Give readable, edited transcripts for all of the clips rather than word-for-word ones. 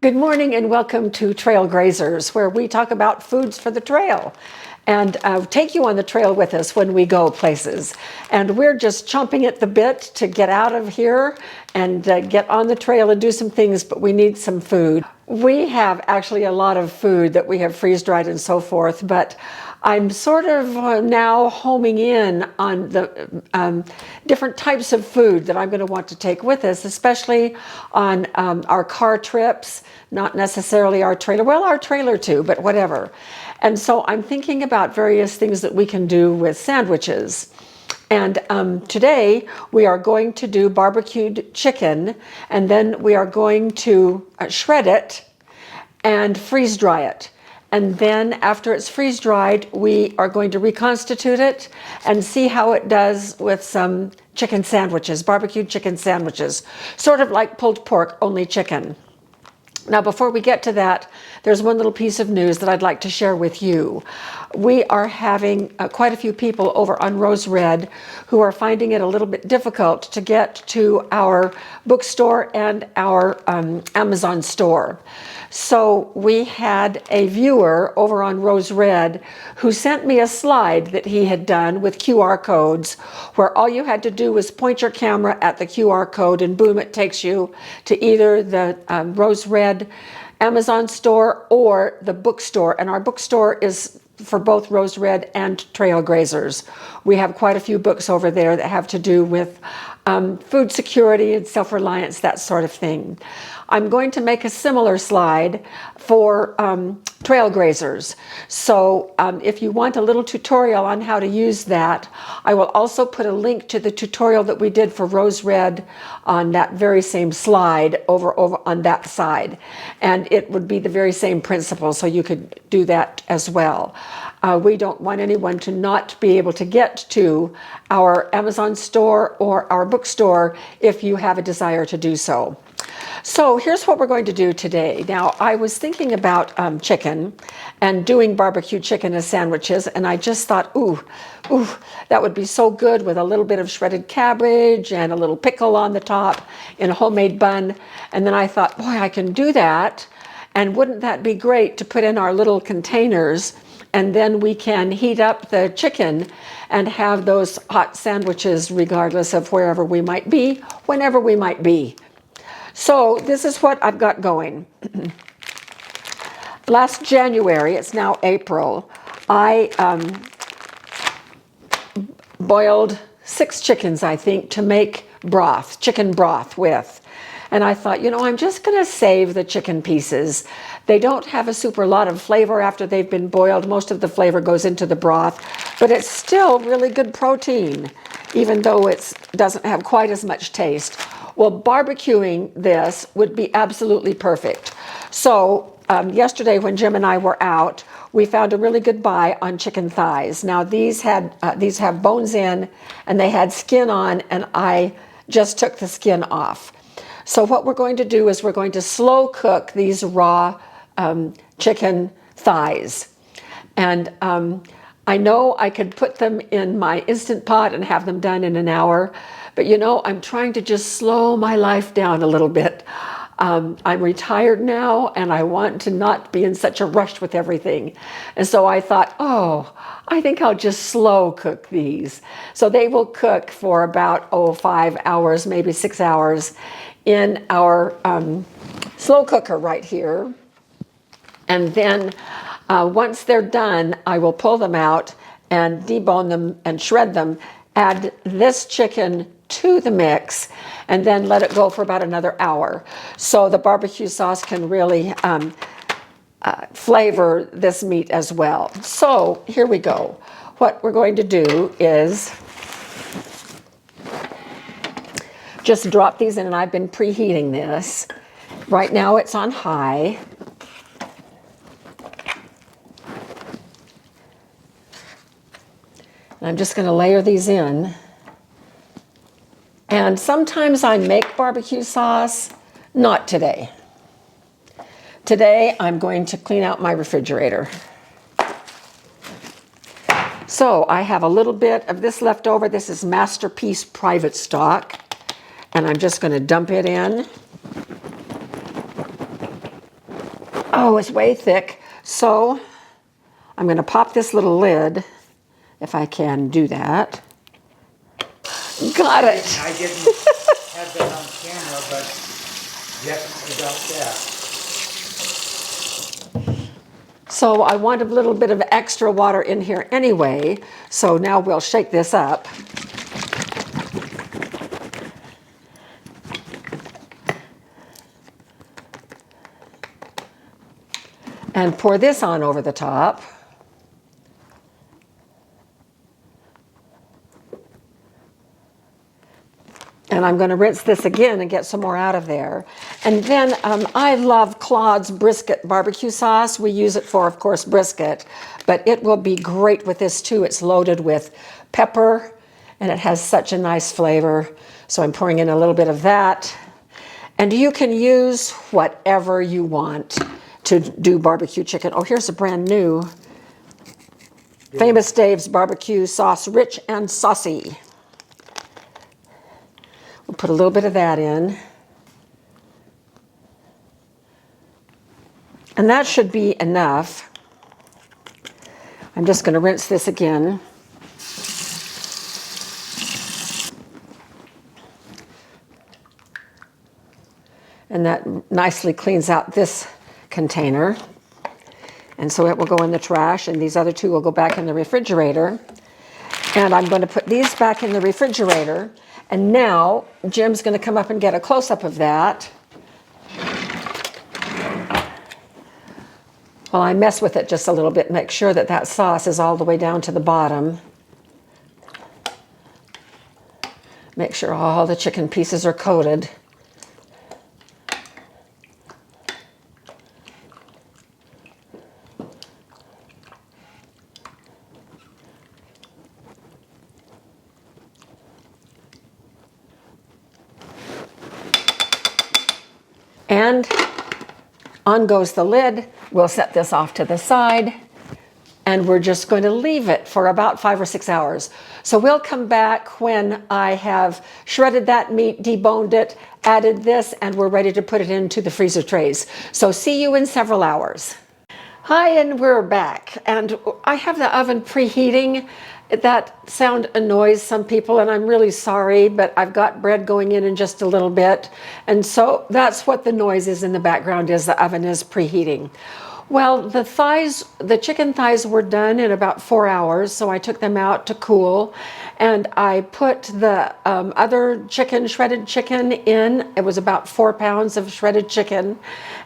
Good morning and welcome to Trail Grazers, where we talk about foods for the trail and take you on the trail with us when we go places. And we're just chomping at the bit to get out of here and get on the trail and do some things, but we need some food. We have actually a lot of food that we have freeze-dried and so forth, but I'm sort of now homing in on the different types of food that I'm going to want to take with us, especially on our car trips, not necessarily our trailer, well, our trailer too, but whatever. And so I'm thinking about various things that we can do with sandwiches. And today we are going to do barbecued chicken, and then we are going to shred it and freeze dry it. And then after it's freeze dried, we are going to reconstitute it and see how it does with some chicken sandwiches, barbecued chicken sandwiches, sort of like pulled pork, only chicken. Now, before we get to that, there's one little piece of news that I'd like to share with you. We are having quite a few people over on Rose Red who are finding it a little bit difficult to get to our bookstore and our Amazon store. So we had a viewer over on Rose Red who sent me a slide that he had done with QR codes, where all you had to do was point your camera at the QR code and boom, it takes you to either the Rose Red Amazon store or the bookstore. And our bookstore is for both Rose Red and Trail Grazers. We have quite a few books over there that have to do with food security and self-reliance, that sort of thing. I'm going to make a similar slide for Trail Grazers. So if you want a little tutorial on how to use that, I will also put a link to the tutorial that we did for Rose Red on that very same slide over on that side. And it would be the very same principle, so you could do that as well. We don't want anyone to not be able to get to our Amazon store or our bookstore if you have a desire to do so. So here's what we're going to do today. Now, I was thinking about chicken and doing barbecue chicken as sandwiches, and I just thought, ooh, that would be so good with a little bit of shredded cabbage and a little pickle on the top in a homemade bun. And then I thought, boy, I can do that. And wouldn't that be great to put in our little containers, and then we can heat up the chicken and have those hot sandwiches regardless of wherever we might be, whenever we might be. So this is what I've got going. Last January, it's now April, I boiled 6 chickens, I think, to make broth, chicken broth with. And I thought, you know, I'm just going to save the chicken pieces. They don't have a super lot of flavor after they've been boiled. Most of the flavor goes into the broth, but it's still really good protein, even though it doesn't have quite as much taste. Well, barbecuing this would be absolutely perfect. So yesterday when Jim and I were out, we found a really good buy on chicken thighs. Now these have bones in and they had skin on, and I just took the skin off. So what we're going to do is we're going to slow cook these raw chicken thighs. And I know I could put them in my Instant Pot and have them done in an hour, but you know, I'm trying to just slow my life down a little bit. I'm retired now and I want to not be in such a rush with everything. And so I thought, oh, I think I'll just slow cook these. So they will cook for about, 5 hours, maybe 6 hours in our slow cooker right here. And then once they're done, I will pull them out and debone them and shred them, add this chicken to the mix, and then let it go for about another hour. So the barbecue sauce can really flavor this meat as well. So here we go. What we're going to do is just drop these in, and I've been preheating this. Right now it's on high. And I'm just going to layer these in. And sometimes I make barbecue sauce, not today. Today I'm going to clean out my refrigerator. So I have a little bit of this left over. This is Masterpiece Private Stock. And I'm just going to dump it in. Oh, it's way thick. So I'm going to pop this little lid, if I can do that. Got it. I didn't have that on camera, but definitely got that. So I want a little bit of extra water in here anyway. So now we'll shake this up. And pour this on over the top. And I'm going to rinse this again and get some more out of there. And then I love Claude's brisket barbecue sauce. We use it for, of course, brisket, but it will be great with this too. It's loaded with pepper and it has such a nice flavor. So I'm pouring in a little bit of that. And you can use whatever you want to do barbecue chicken. Oh, here's a brand new Famous Dave's barbecue sauce, rich and saucy. We'll put a little bit of that in. And that should be enough. I'm just going to rinse this again. And that nicely cleans out this container. And so it will go in the trash, and these other two will go back in the refrigerator. And I'm going to put these back in the refrigerator. And now Jim's going to come up and get a close-up of that. Well, I mess with it just a little bit, make sure that that sauce is all the way down to the bottom. Make sure all the chicken pieces are coated. And on goes the lid. We'll set this off to the side, and we're just going to leave it for about 5 or 6 hours. So we'll come back when I have shredded that meat, deboned it, added this, and we're ready to put it into the freezer trays. So see you in several hours. Hi, and we're back. And I have the oven preheating. That sound annoys some people, and I'm really sorry, but I've got bread going in just a little bit. And so that's what the noise is in the background, is the oven is preheating. Well, the chicken thighs were done in about 4 hours, so I took them out to cool. And I put the other chicken, shredded chicken, in. It was about 4 pounds of shredded chicken.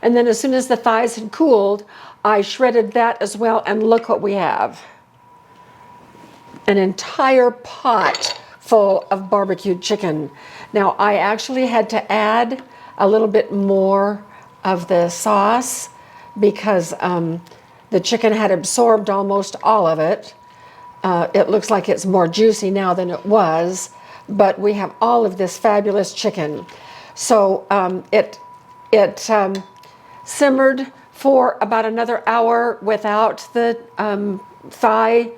And then as soon as the thighs had cooled, I shredded that as well, and look what we have. An entire pot full of barbecued chicken. Now, I actually had to add a little bit more of the sauce because the chicken had absorbed almost all of it. It looks like it's more juicy now than it was, but we have all of this fabulous chicken. So it simmered for about another hour without the thigh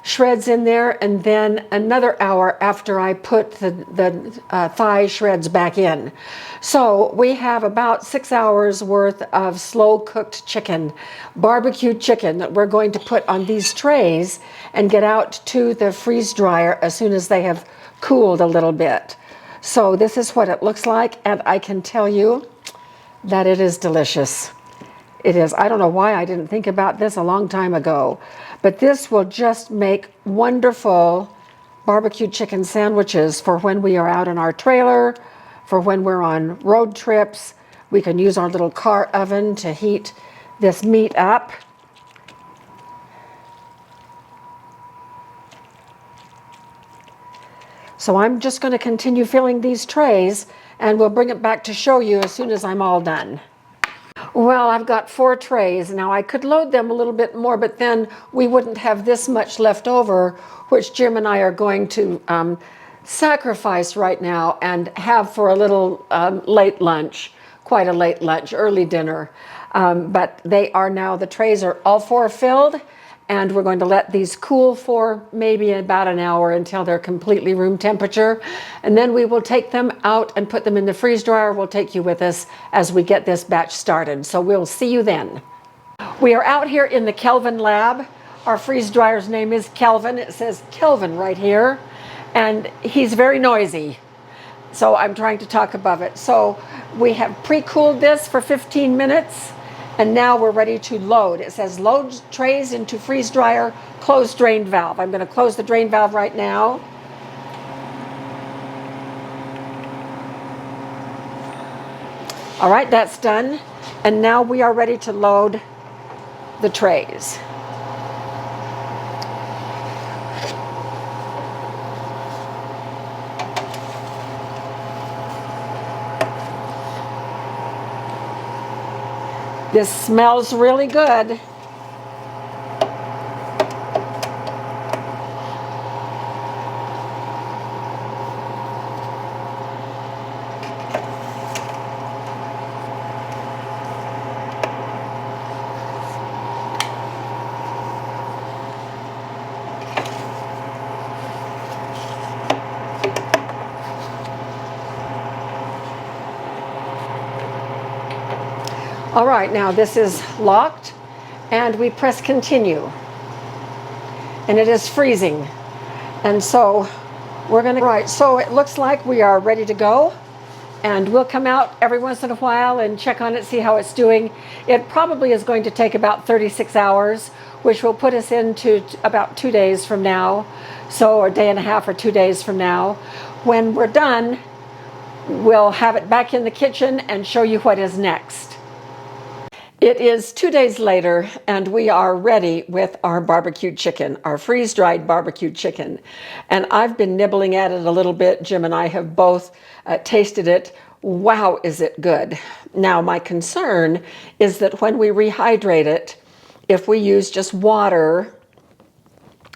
shreds in there, and then another hour after I put the thigh shreds back in. So we have about 6 hours worth of slow cooked chicken, barbecued chicken, that we're going to put on these trays and get out to the freeze dryer as soon as they have cooled a little bit. So this is what it looks like, and I can tell you that it is delicious. It is. I don't know why I didn't think about this a long time ago, but this will just make wonderful barbecued chicken sandwiches for when we are out in our trailer, for when we're on road trips. We can use our little car oven to heat this meat up. So I'm just going to continue filling these trays, and we'll bring it back to show you as soon as I'm all done. Well, I've got 4 trays. Now, I could load them a little bit more, but then we wouldn't have this much left over, which Jim and I are going to sacrifice right now and have for a little late lunch, quite a late lunch, early dinner. But they are now, the trays are all 4 filled, and we're going to let these cool for maybe about an hour until they're completely room temperature. And then we will take them out and put them in the freeze dryer. We'll take you with us as we get this batch started. So we'll see you then. We are out here in the Kelvin Lab. Our freeze dryer's name is Kelvin. It says Kelvin right here, and he's very noisy. So I'm trying to talk above it. So we have pre-cooled this for 15 minutes, and now we're ready to load. It says load trays into freeze dryer, close drain valve. I'm going to close the drain valve right now. All right, that's done. And now we are ready to load the trays. This smells really good. All right, now this is locked, and we press continue, and it is freezing. And so we're gonna, right, so it looks like we are ready to go, and we'll come out every once in a while and check on it, see how it's doing. It probably is going to take about 36 hours, which will put us into about 2 days from now, so a day and a half or 2 days from now. When we're done, we'll have it back in the kitchen and show you what is next. It is 2 days later, and we are ready with our barbecued chicken, our freeze-dried barbecued chicken. And I've been nibbling at it a little bit. Jim and I have both tasted it. Wow, is it good. Now, my concern is that when we rehydrate it, if we use just water,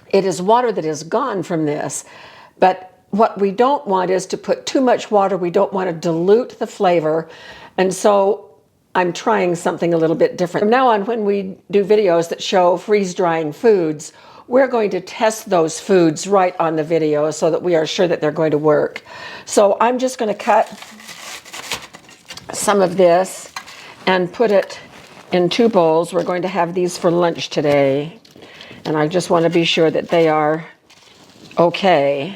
it is water that is gone from this. But what we don't want is to put too much water. We don't want to dilute the flavor. And so I'm trying something a little bit different. From now on, when we do videos that show freeze-drying foods, we're going to test those foods right on the video so that we are sure that they're going to work. So I'm just going to cut some of this and put it in 2 bowls. We're going to have these for lunch today, and I just want to be sure that they are okay.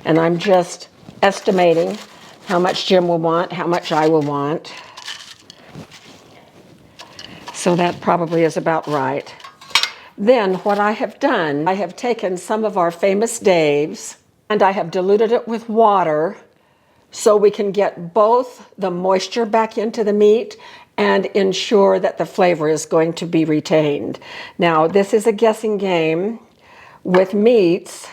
And I'm just estimating how much Jim will want, how much I will want. So that probably is about right. Then what I have done, I have taken some of our famous Dave's and I have diluted it with water so we can get both the moisture back into the meat and ensure that the flavor is going to be retained. Now, this is a guessing game. With meats,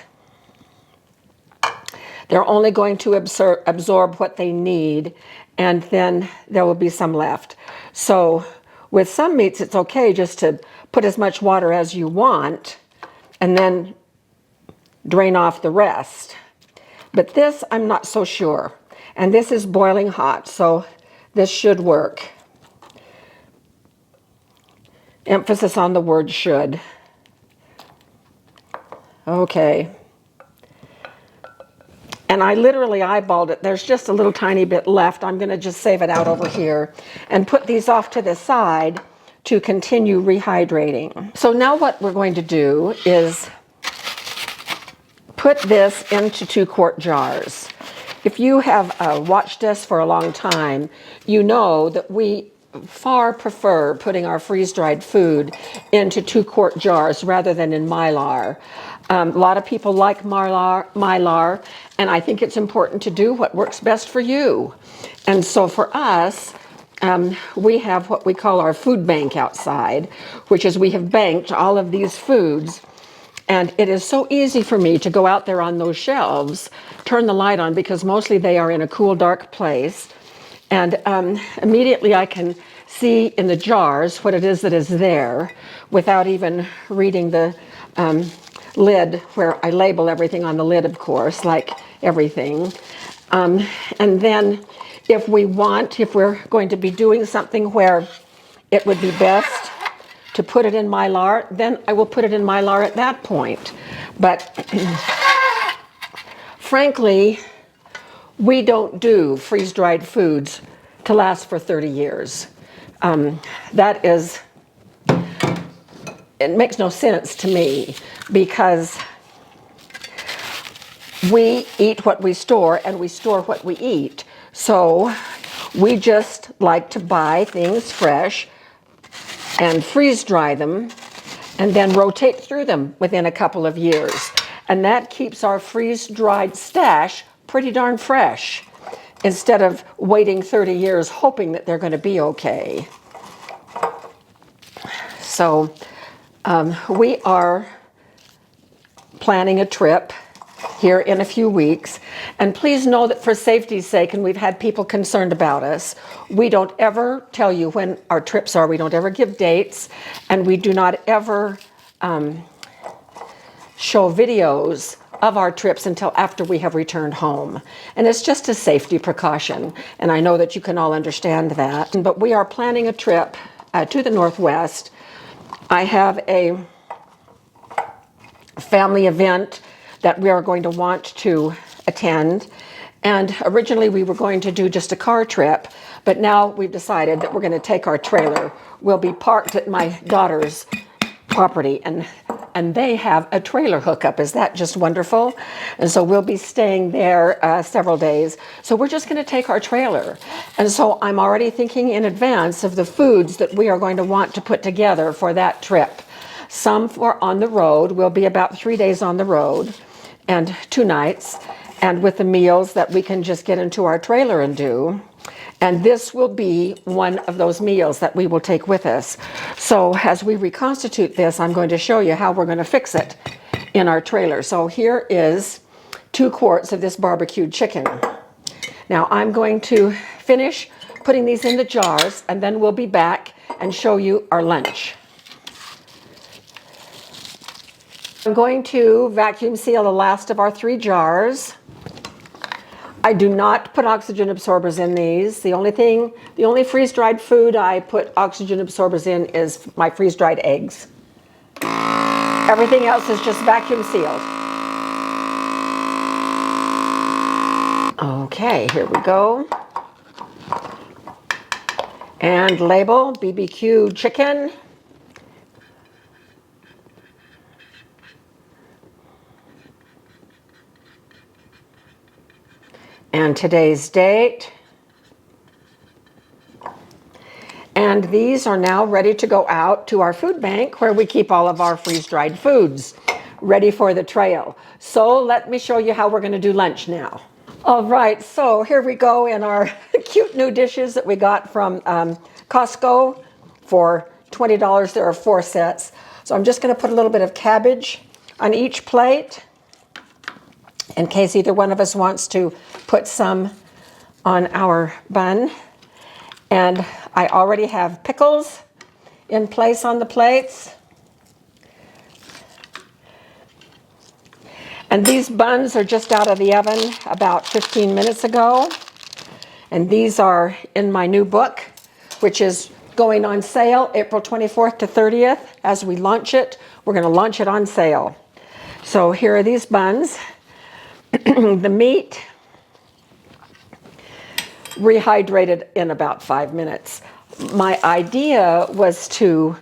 they're only going to absorb what they need, and then there will be some left. So with some meats, it's okay just to put as much water as you want and then drain off the rest. But this, I'm not so sure. And this is boiling hot, so this should work. Emphasis on the word should. Okay. And I literally eyeballed it. There's just a little tiny bit left. I'm going to just save it out over here and put these off to the side to continue rehydrating. So now what we're going to do is put this into 2-quart jars. If you have watched us for a long time, you know that we far prefer putting our freeze-dried food into 2-quart jars rather than in Mylar. A lot of people like Mylar, and I think it's important to do what works best for you. And so for us, we have what we call our food bank outside, which is we have banked all of these foods. And it is so easy for me to go out there on those shelves, turn the light on, because mostly they are in a cool, dark place. And immediately I can see in the jars what it is that is there without even reading the lid, where I label everything on the lid, of course, like everything. And then if we're going to be doing something where it would be best to put it in Mylar, then I will put it in Mylar at that point. But frankly, we don't do freeze-dried foods to last for 30 years. It makes no sense to me, because we eat what we store and we store what we eat. So we just like to buy things fresh and freeze dry them and then rotate through them within a couple of years. And that keeps our freeze-dried stash pretty darn fresh, instead of waiting 30 years hoping that they're going to be okay. So we are planning a trip here in a few weeks, and please know that for safety's sake, and we've had people concerned about us, we don't ever tell you when our trips are. We don't ever give dates, and we do not ever show videos of our trips until after we have returned home. And it's just a safety precaution, and I know that you can all understand that. But we are planning a trip to the Northwest. I have a family event that we are going to want to attend. And originally we were going to do just a car trip, but now we've decided that we're going to take our trailer. We'll be parked at my daughter's property, and they have a trailer hookup. Is that just wonderful? And so we'll be staying there several days. So we're just going to take our trailer. And so I'm already thinking in advance of the foods that we are going to want to put together for that trip. Some for on the road. We'll be about 3 days on the road and 2 nights, and with the meals that we can just get into our trailer and do. And this will be one of those meals that we will take with us. So as we reconstitute this, I'm going to show you how we're going to fix it in our trailer. So here is 2 quarts of this barbecued chicken. Now I'm going to finish putting these in the jars, and then we'll be back and show you our lunch. I'm going to vacuum seal the last of our 3 jars. I do not put oxygen absorbers in these. The only freeze-dried food I put oxygen absorbers in is my freeze-dried eggs. Everything else is just vacuum sealed. Okay, here we go. And label BBQ chicken. And today's date. And these are now ready to go out to our food bank, where we keep all of our freeze-dried foods ready for the trail. So let me show you how we're going to do lunch now. All right, so here we go in our cute new dishes that we got from Costco for $20. There are 4 sets. So I'm just going to put a little bit of cabbage on each plate, in case either one of us wants to put some on our bun. And I already have pickles in place on the plates. And these buns are just out of the oven about 15 minutes ago. And these are in my new book, which is going on sale April 24th to 30th. As we launch it, we're going to launch it on sale. So here are these buns. The meat rehydrated in about 5 minutes. My idea was to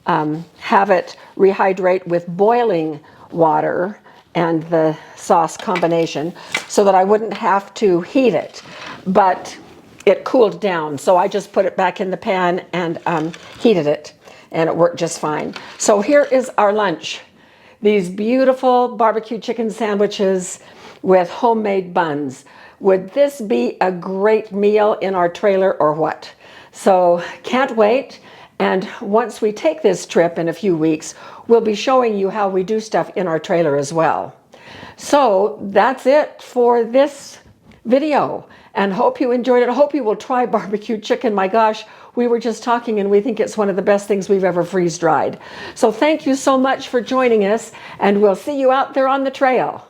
have it rehydrate with boiling water and the sauce combination, so that I wouldn't have to heat it. But it cooled down, so I just put it back in the pan and heated it, and it worked just fine. So here is our lunch. These beautiful barbecue chicken sandwiches with homemade buns. Would this be a great meal in our trailer or what? So can't wait. And once we take this trip in a few weeks, we'll be showing you how we do stuff in our trailer as well. So that's it for this video, and hope you enjoyed it. I hope you will try barbecue chicken. My gosh, we were just talking and we think it's one of the best things we've ever freeze-dried. So thank you so much for joining us, and we'll see you out there on the trail.